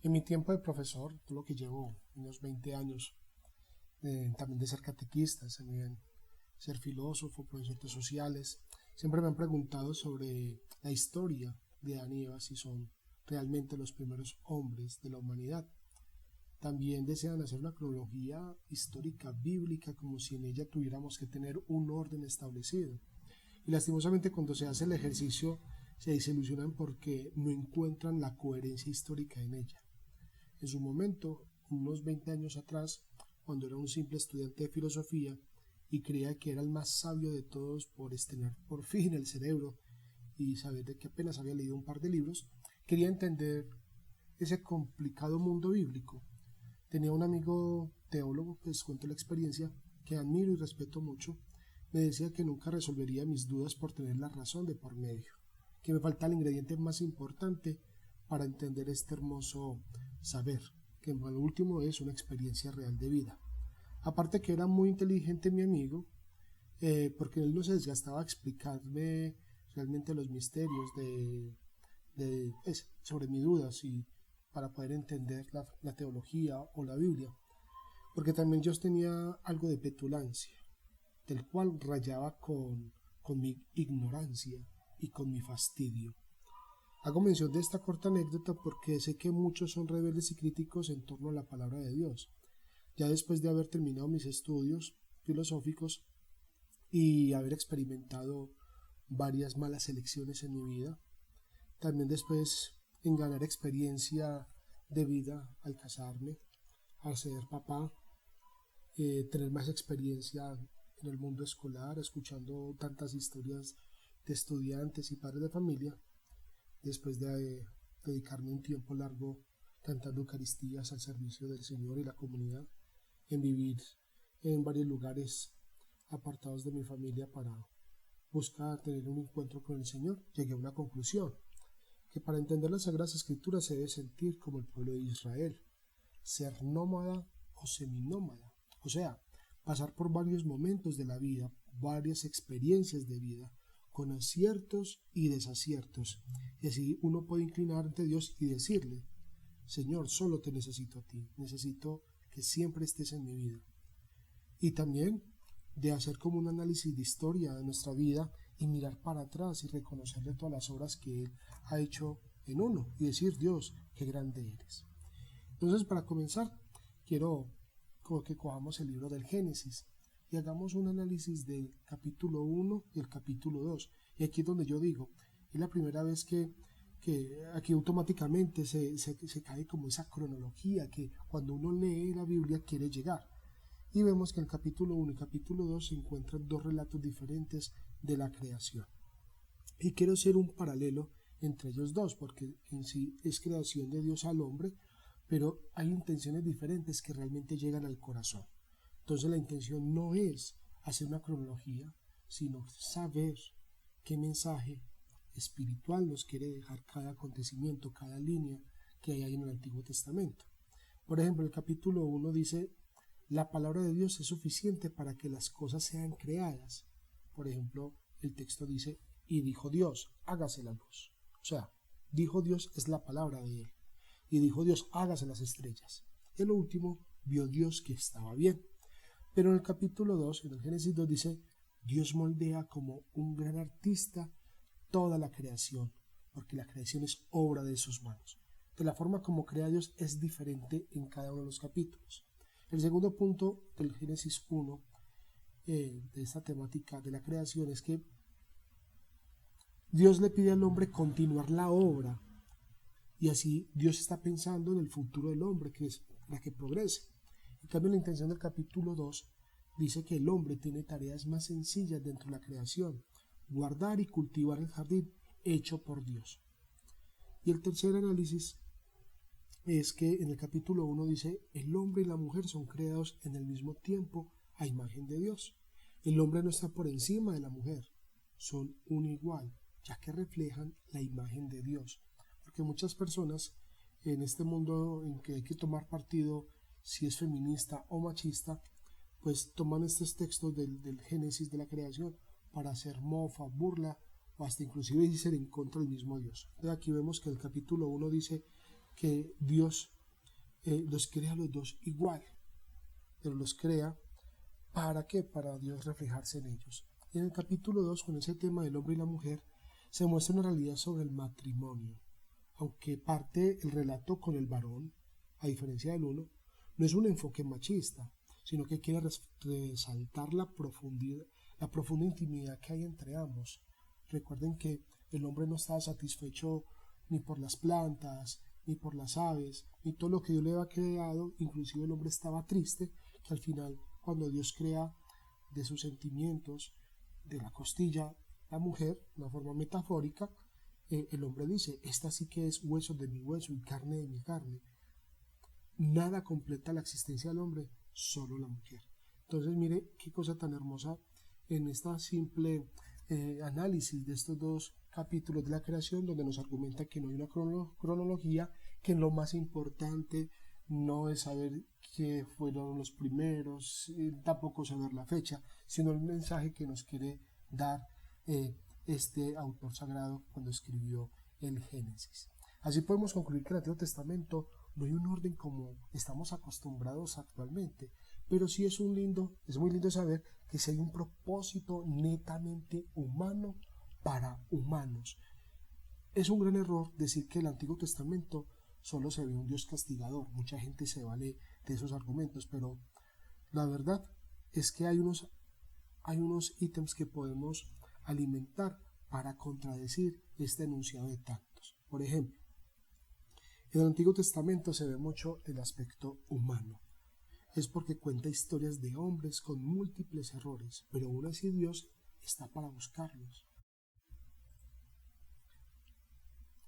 En mi tiempo de profesor, todo lo que llevo unos 20 años, también de ser catequista, también ser filósofo, profesor de sociales, siempre me han preguntado sobre la historia de Adán y Eva, si son realmente los primeros hombres de la humanidad. También desean hacer una cronología histórica bíblica como si en ella tuviéramos que tener un orden establecido. Y lastimosamente cuando se hace el ejercicio se desilusionan porque no encuentran la coherencia histórica en ella. En su momento, unos 20 años atrás, cuando era un simple estudiante de filosofía y creía que era el más sabio de todos por estrenar por fin el cerebro y saber de que apenas había leído un par de libros, quería entender ese complicado mundo bíblico. Tenía un amigo teólogo, que les cuento la experiencia, que admiro y respeto mucho. Me decía que nunca resolvería mis dudas por tener la razón de por medio, que me falta el ingrediente más importante para entender este hermoso saber, que en lo último es una experiencia real de vida. Aparte que era muy inteligente mi amigo, porque él no se desgastaba a explicarme realmente los misterios sobre mis dudas y para poder entender la teología o la Biblia, porque también yo tenía algo de petulancia, del cual rayaba con mi ignorancia y con mi fastidio. Hago mención de esta corta anécdota porque sé que muchos son rebeldes y críticos en torno a la palabra de Dios. Ya después de haber terminado mis estudios filosóficos y haber experimentado varias malas elecciones en mi vida, también después en ganar experiencia de vida al casarme, al ser papá, tener más experiencia en el mundo escolar, escuchando tantas historias de estudiantes y padres de familia, después de dedicarme un tiempo largo cantando Eucaristías al servicio del Señor y la comunidad, en vivir en varios lugares apartados de mi familia para buscar tener un encuentro con el Señor, llegué a una conclusión, que para entender las Sagradas Escrituras se debe sentir como el pueblo de Israel, ser nómada o seminómada, o sea, pasar por varios momentos de la vida, varias experiencias de vida, con aciertos y desaciertos, y así uno puede inclinar ante Dios y decirle: Señor, solo te necesito a ti, necesito que siempre estés en mi vida. Y también de hacer como un análisis de historia de nuestra vida y mirar para atrás y reconocerle todas las obras que Él ha hecho en uno y decir: Dios, qué grande eres. Entonces, para comenzar, quiero que cojamos el libro del Génesis y hagamos un análisis del capítulo 1 y el capítulo 2. Y aquí es donde yo digo, es la primera vez que aquí automáticamente se cae como esa cronología que cuando uno lee la Biblia quiere llegar. Y vemos que en el capítulo 1 y capítulo 2 se encuentran dos relatos diferentes de la creación. Y quiero hacer un paralelo entre ellos dos, porque en sí es creación de Dios al hombre, pero hay intenciones diferentes que realmente llegan al corazón. Entonces la intención no es hacer una cronología, sino saber qué mensaje espiritual nos quiere dejar cada acontecimiento, cada línea que hay en el Antiguo Testamento. Por ejemplo, el capítulo 1 dice: la palabra de Dios es suficiente para que las cosas sean creadas. Por ejemplo, el texto dice: y dijo Dios, hágase la luz. O sea, dijo Dios es la palabra de Él. Y dijo Dios, hágase las estrellas. Y lo último, vio Dios que estaba bien. Pero en el capítulo 2, en el Génesis 2, dice: Dios moldea como un gran artista toda la creación, porque la creación es obra de sus manos. De la forma como crea Dios es diferente en cada uno de los capítulos. El segundo punto del Génesis 1, de esta temática de la creación, es que Dios le pide al hombre continuar la obra, y así Dios está pensando en el futuro del hombre, que es para que progrese. En cambio, la intención del capítulo 2 dice que el hombre tiene tareas más sencillas dentro de la creación: guardar y cultivar el jardín hecho por Dios. Y el tercer análisis es que en el capítulo 1 dice: el hombre y la mujer son creados en el mismo tiempo a imagen de Dios. El hombre no está por encima de la mujer, son uno igual, ya que reflejan la imagen de Dios. Porque muchas personas en este mundo en que hay que tomar partido si es feminista o machista, pues toman estos textos del Génesis de la creación para hacer mofa, burla o hasta inclusive dicen en contra del mismo Dios. Entonces aquí vemos que el capítulo 1 dice que Dios los crea a los dos igual, pero los crea ¿para qué? Para Dios reflejarse en ellos. Y en el capítulo 2, con ese tema del hombre y la mujer, se muestra una realidad sobre el matrimonio. Aunque parte el relato con el varón, a diferencia del uno, no es un enfoque machista, sino que quiere resaltar la profunda intimidad que hay entre ambos. Recuerden que el hombre no estaba satisfecho ni por las plantas, ni por las aves, ni todo lo que Dios le había creado. Inclusive el hombre estaba triste, que al final, cuando Dios crea de sus sentimientos, de la costilla, la mujer, de una forma metafórica, el hombre dice, esta sí que es hueso de mi hueso y carne de mi carne. Nada completa la existencia del hombre, solo la mujer. Entonces mire qué cosa tan hermosa en esta simple análisis de estos dos capítulos de la creación, donde nos argumenta que no hay una cronología, que lo más importante no es saber qué fueron los primeros, tampoco saber la fecha, sino el mensaje que nos quiere dar este autor sagrado cuando escribió el Génesis. Así podemos concluir que en el Antiguo Testamento no hay un orden como estamos acostumbrados actualmente, pero sí es muy lindo saber que sí hay un propósito netamente humano para humanos. Es un gran error decir que el Antiguo Testamento solo se ve un Dios castigador. Mucha gente se vale de esos argumentos, pero la verdad es que hay unos ítems que podemos alimentar para contradecir este enunciado de tantos. Por ejemplo, en el Antiguo Testamento se ve mucho el aspecto humano. Es porque cuenta historias de hombres con múltiples errores, pero aún así Dios está para buscarlos.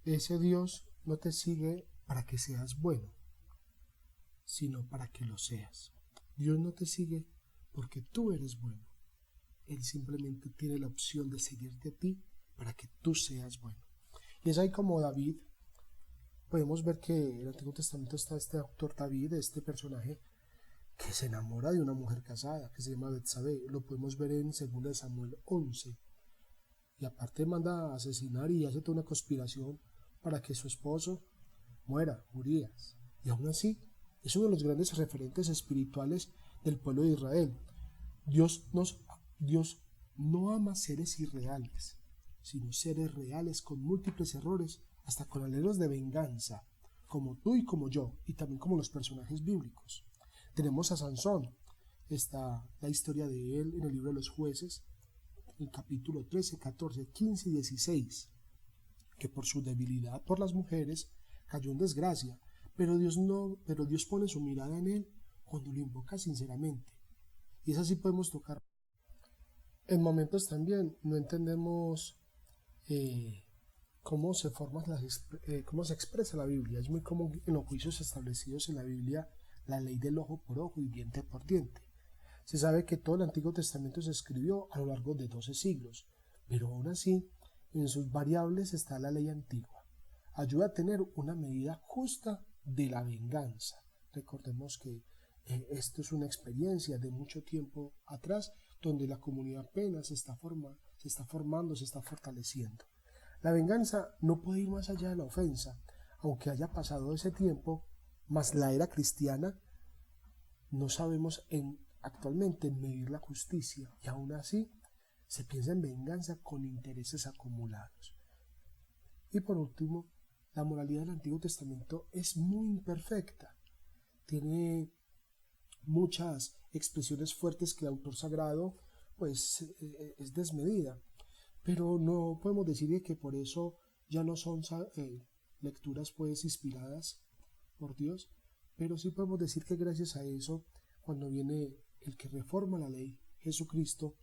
Ese Dios no te sigue para que seas bueno, sino para que lo seas. Dios no te sigue porque tú eres bueno. Él simplemente tiene la opción de seguirte a ti para que tú seas bueno. Y es ahí como David, podemos ver que en el Antiguo Testamento está este autor David, este personaje que se enamora de una mujer casada, que se llama Betsabé. Lo podemos ver en 2 Samuel 11. Y aparte manda a asesinar y hace toda una conspiración para que su esposo muera, Urías. Y aún así, es uno de los grandes referentes espirituales del pueblo de Israel. Dios no ama seres irreales, sino seres reales con múltiples errores, hasta con anhelos de venganza, como tú y como yo, y también como los personajes bíblicos. Tenemos a Sansón, está la historia de él en el libro de los Jueces, en capítulo 13, 14, 15 y 16, que por su debilidad por las mujeres cayó en desgracia, pero Dios pone su mirada en él cuando lo invoca sinceramente. Y es así podemos tocar. En momentos también no entendemos cómo se expresa la Biblia. Es muy común en los juicios establecidos en la Biblia la ley del ojo por ojo y diente por diente. Se sabe que todo el Antiguo Testamento se escribió a lo largo de 12 siglos, pero aún así, en sus variables está la ley antigua. Ayuda a tener una medida justa de la venganza. Recordemos que esto es una experiencia de mucho tiempo atrás, donde la comunidad apenas se está formando, se está fortaleciendo. La venganza no puede ir más allá de la ofensa, aunque haya pasado ese tiempo, más la era cristiana, no sabemos actualmente medir la justicia, y aún así se piensa en venganza con intereses acumulados. Y por último, la moralidad del Antiguo Testamento es muy imperfecta. Tiene muchas expresiones fuertes que el autor sagrado pues es desmedida, pero no podemos decir que por eso ya no son lecturas pues inspiradas por Dios, pero sí podemos decir que gracias a eso, cuando viene el que reforma la ley, Jesucristo,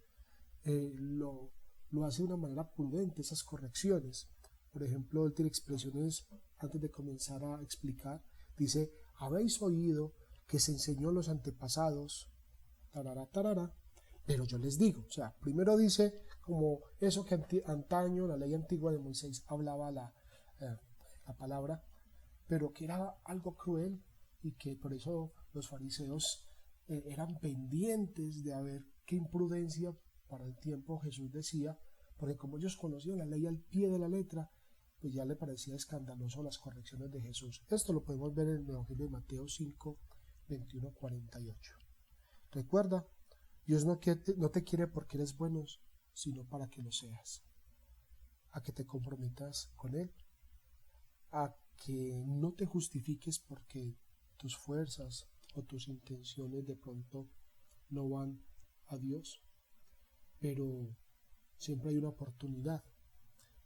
lo hace de una manera prudente, esas correcciones. Por ejemplo, él tiene expresiones, antes de comenzar a explicar, dice, habéis oído que se enseñó a los antepasados, tarara, tarara, pero yo les digo, o sea, primero dice como eso que antaño, la ley antigua de Moisés hablaba la palabra, pero que era algo cruel y que por eso los fariseos eran pendientes de ver qué imprudencia para el tiempo Jesús decía, porque como ellos conocían la ley al pie de la letra, pues ya le parecía escandaloso las correcciones de Jesús. Esto lo podemos ver en el Evangelio de Mateo 5, 21, 48. Recuerda, Dios no te quiere porque eres bueno, sino para que lo seas, a que te comprometas con Él, a que no te justifiques porque tus fuerzas o tus intenciones de pronto no van a Dios, pero siempre hay una oportunidad.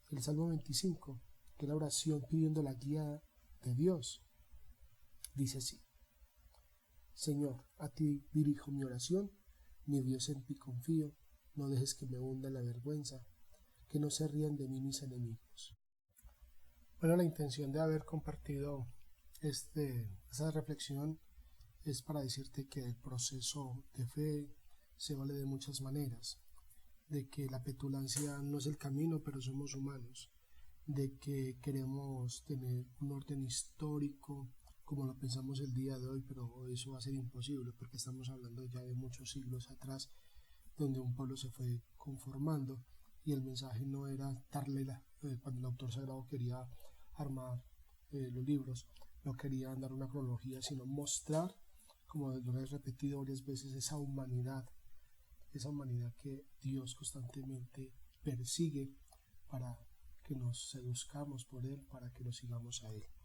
El Salmo 25, que es la oración pidiendo la guía de Dios, dice así: Señor, a ti dirijo mi oración, mi Dios, en ti confío, no dejes que me hunda la vergüenza, que no se rían de mí mis enemigos. Bueno, la intención de haber compartido esa reflexión es para decirte que el proceso de fe se vale de muchas maneras, de que la petulancia no es el camino, pero somos humanos, de que queremos tener un orden histórico como lo pensamos el día de hoy, pero eso va a ser imposible porque estamos hablando ya de muchos siglos atrás, donde un pueblo se fue conformando y el mensaje no era cuando el autor sagrado quería armar los libros, no quería dar una cronología, sino mostrar, como lo he repetido varias veces, esa humanidad que Dios constantemente persigue para que nos seduzcamos por Él, para que lo sigamos a Él.